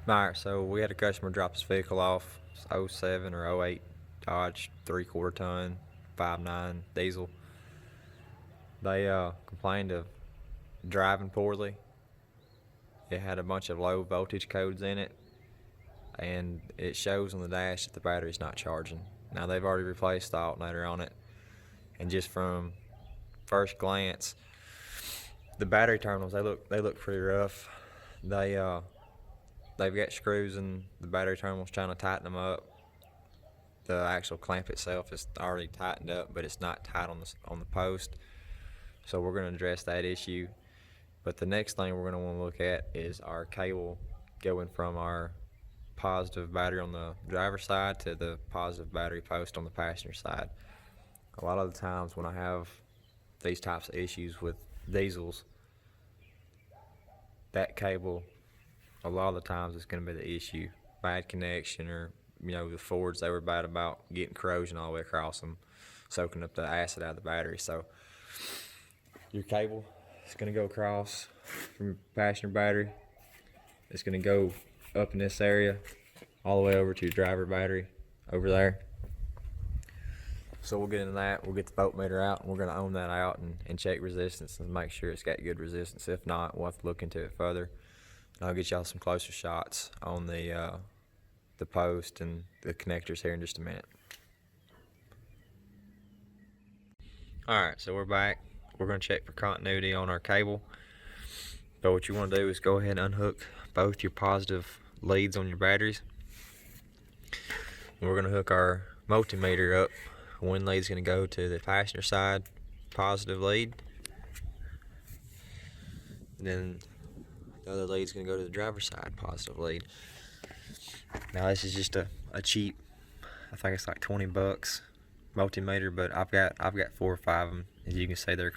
Alright, so we had a customer drop his vehicle off. It's '07 or '08 Dodge 3/4 ton, 5.9 diesel. They complained of driving poorly. It had a bunch of low voltage codes in it, and it shows on the dash that the battery's not charging. Now they've already replaced the alternator on it, and just from first glance, the battery terminals they look pretty rough. They've got screws in the battery terminals trying to tighten them up. The actual clamp itself is already tightened up, but it's not tight on the post. So we're going to address that issue. But the next thing we're going to want to look at is our cable going from our positive battery on the driver's side to the positive battery post on the passenger side. A lot of the times when I have these types of issues with diesels, that cable, a lot of the times it's going to be the issue. Bad connection, or the Fords, they were bad about getting corrosion all the way across them, soaking up the acid out of the battery. So your cable is going to go across from your passenger battery. It's going to go up in this area all the way over to your driver battery over there. So we'll get into that. We'll get the voltmeter out, and we're going to ohm that out and check resistance and make sure it's got good resistance. If not, we'll have to look into it further. And I'll get y'all some closer shots on the post and the connectors here in just a minute. Alright, so we're back. We're going to check for continuity on our cable. But what you want to do is go ahead and unhook both your positive leads on your batteries. And we're going to hook our multimeter up. One lead is going to go to the passenger side positive lead. And then the other lead is going to go to the driver's side positive lead. Now this is just a cheap, I think it's like 20 bucks multimeter, but I've got 4 or 5 of them. As you can see, they're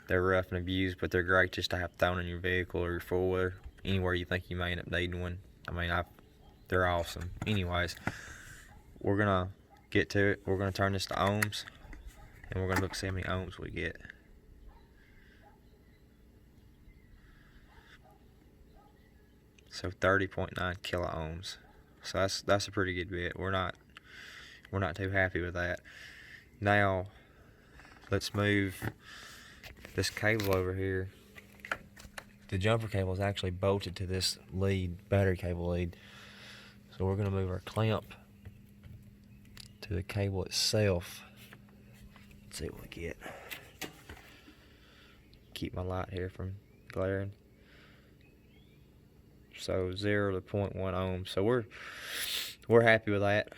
rough and abused, but they're great just to have thrown in your vehicle or your four-wheeler, anywhere you think you may end up needing one. I mean, they're awesome. Anyways, we're gonna get to it. We're gonna turn this to ohms, and we're gonna look see how many ohms we get. So 30.9 kilo ohms. So that's a pretty good bit. We're not too happy with that. Now let's move this cable over here. The jumper cable is actually bolted to this lead, battery cable lead. So we're going to move our clamp to the cable itself. Let's see what we get. Keep my light here from glaring. So 0 to 0.1 ohms. So we're happy with that.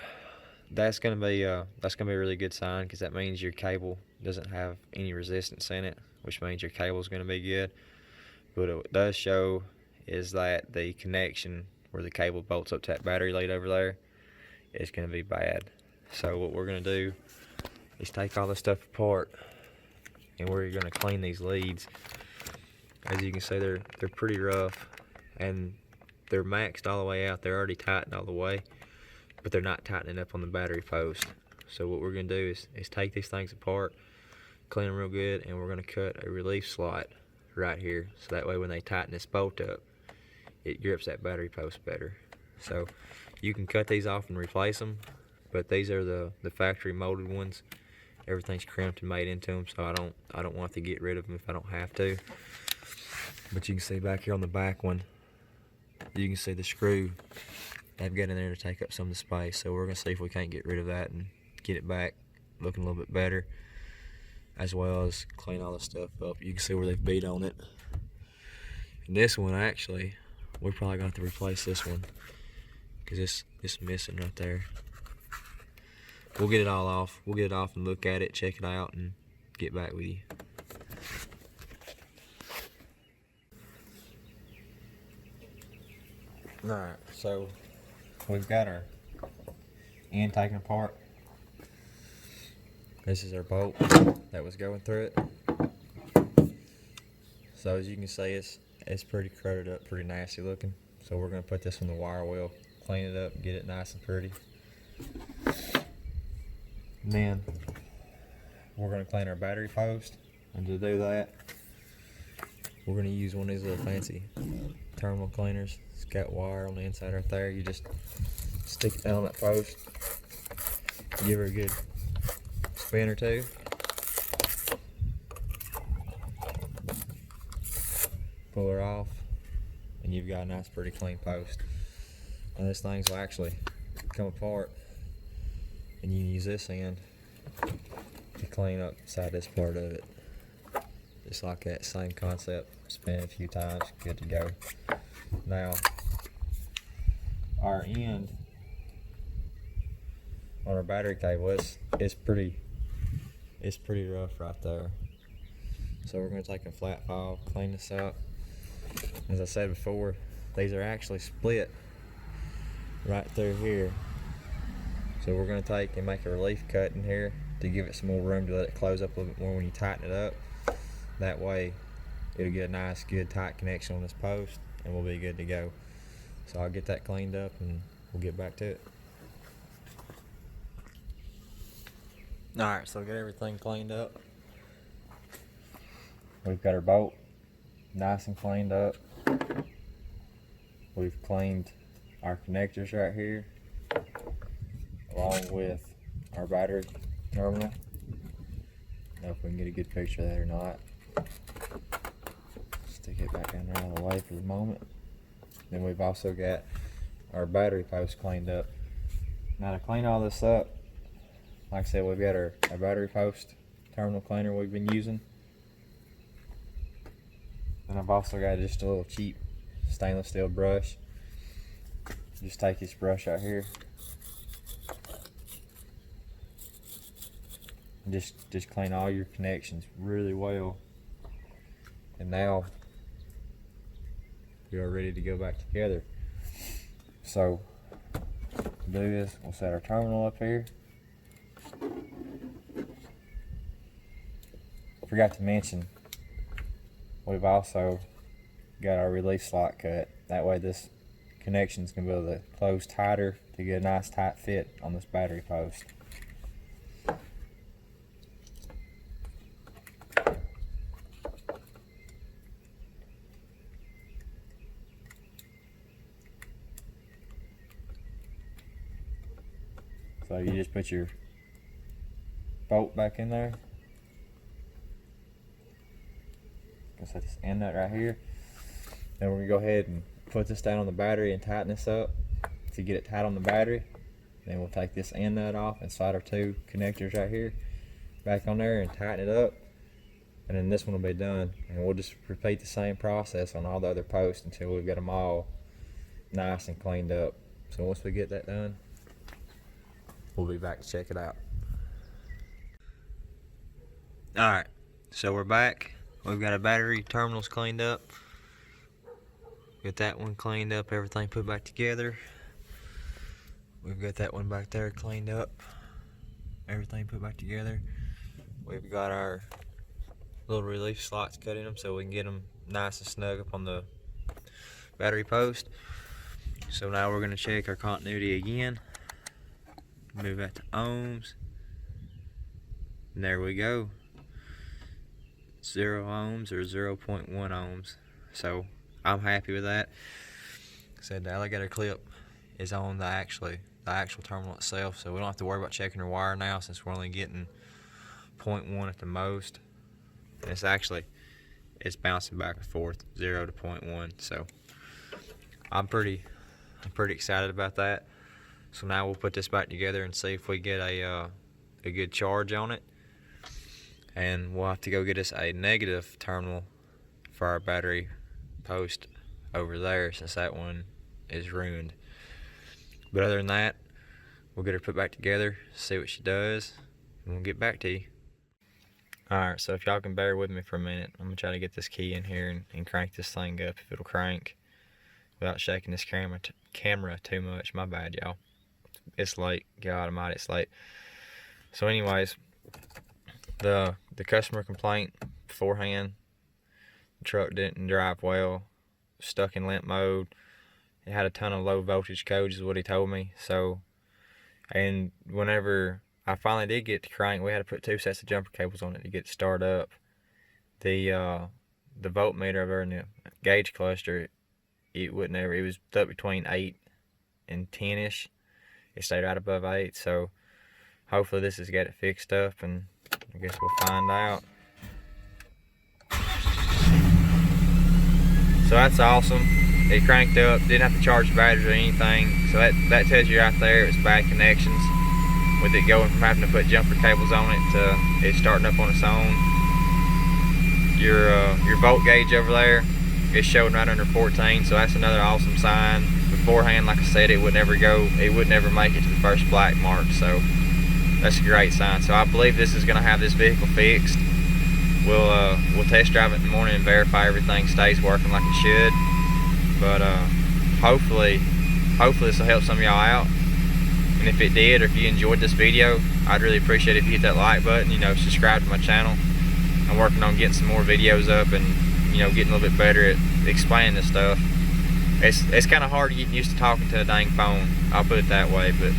That's gonna be a really good sign, because that means your cable doesn't have any resistance in it, which means your cable is gonna be good. But what it does show is that the connection where the cable bolts up to that battery lead over there is gonna be bad. So what we're gonna do is take all this stuff apart, and we're gonna clean these leads. As you can see, they're pretty rough, and they're maxed all the way out. They're already tightened all the way, but they're not tightening up on the battery post. So what we're going to do is take these things apart, clean them real good, and we're going to cut a relief slot right here, so that way when they tighten this bolt up, it grips that battery post better. So you can cut these off and replace them, but these are the factory molded ones. Everything's crimped and made into them, so I don't want to get rid of them if I don't have to. But you can see back here on the back one, you can see the screw they've got in there to take up some of the space. So we're going to see if we can't get rid of that and get it back looking a little bit better, as well as clean all this stuff up. You can see where they've beat on it. And this one, actually, we're probably going to have to replace this one, because it's missing right there. We'll get it all off. We'll get it off and look at it, check it out, and get back with you. Alright, so we've got our end taken apart. This is our bolt that was going through it. So as you can see, it's pretty corroded up, pretty nasty looking. So we're going to put this on the wire wheel, clean it up, get it nice and pretty. And then we're going to clean our battery post. And to do that, we're going to use one of these little fancy terminal cleaners. It's got wire on the inside right there. You just stick it down on that post, give her a good spin or two. Pull her off, and you've got a nice pretty clean post. And these things will actually come apart, and you can use this end to clean up inside this part of it. Just like that, same concept. Spin it a few times, good to go. Now, our end on our battery cable is pretty rough right there. So we're going to take a flat file, clean this up. As I said before, these are actually split right through here. So we're going to take and make a relief cut in here to give it some more room to let it close up a little bit more when you tighten it up. That way it'll get a nice, good, tight connection on this post, and we'll be good to go. So I'll get that cleaned up and we'll get back to it. Alright, so get everything cleaned up. We've got our bolt nice and cleaned up. We've cleaned our connectors right here, along with our battery terminal. I don't know if we can get a good picture of that or not. Stick it back in there out of the way for the moment. Then we've also got our battery post cleaned up. Now to clean all this up, like I said, we've got our battery post terminal cleaner we've been using. And I've also got just a little cheap stainless steel brush. Just take this brush out here. And just clean all your connections really well. And now we are ready to go back together. So to do this, we'll set our terminal up here. Forgot to mention, we've also got our release slot cut. That way this connection's gonna be able to close tighter to get a nice tight fit on this battery post. So you just put your bolt back in there. Gonna set this end nut right here. Then we're gonna go ahead and put this down on the battery and tighten this up to get it tight on the battery. Then we'll take this end nut off and slide our two connectors right here back on there and tighten it up. And then this one will be done. And we'll just repeat the same process on all the other posts until we've got them all nice and cleaned up. So once we get that done, we'll be back to check it out. Alright, so we're back. We've got our battery terminals cleaned up. Get that one cleaned up, everything put back together. We've got that one back there cleaned up. Everything put back together. We've got our little relief slots cut in them so we can get them nice and snug up on the battery post. So now we're going to check our continuity again. Move that to ohms. And there we go. 0 ohms or 0.1 ohms. So I'm happy with that. Said the alligator clip is on the actual terminal itself, so we don't have to worry about checking our wire now since we're only getting 0.1 at the most. And it's bouncing back and forth, 0 to 0.1. So I'm pretty excited about that. So now we'll put this back together and see if we get a good charge on it. And we'll have to go get us a negative terminal for our battery post over there since that one is ruined. But other than that, we'll get her put back together, see what she does, and we'll get back to you. Alright, so if y'all can bear with me for a minute, I'm going to try to get this key in here and crank this thing up if it'll crank without shaking this camera too much. My bad, y'all. It's late. God almighty, it's late. So anyways, the customer complaint beforehand, the truck didn't drive well, stuck in limp mode. It had a ton of low voltage codes is what he told me. So, and whenever I finally did get to crank, we had to put 2 sets of jumper cables on it to get it started up. The voltmeter over in the gauge cluster, it would never. It was up between 8 and 10ish. It stayed right above 8. So hopefully this has got it fixed up, and I guess we'll find out. So that's awesome. It cranked up, didn't have to charge the batteries or anything. So that tells you right there it's bad connections. With it going from having to put jumper cables on it to it starting up on its own. Your volt gauge over there is showing right under 14, so that's another awesome sign. Beforehand, like I said, it would never make it to the first black mark, so that's a great sign. So I believe this is going to have this vehicle fixed. We'll test drive it in the morning and verify everything stays working like it should. But hopefully this will help some of y'all out. And if it did, or if you enjoyed this video, I'd really appreciate it if you hit that like button. Subscribe to my channel. I'm working on getting some more videos up and getting a little bit better at explaining this stuff. It's kind of hard getting used to talking to a dang phone. I'll put it that way. But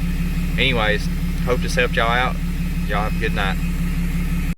anyways, hope this helped y'all out. Y'all have a good night.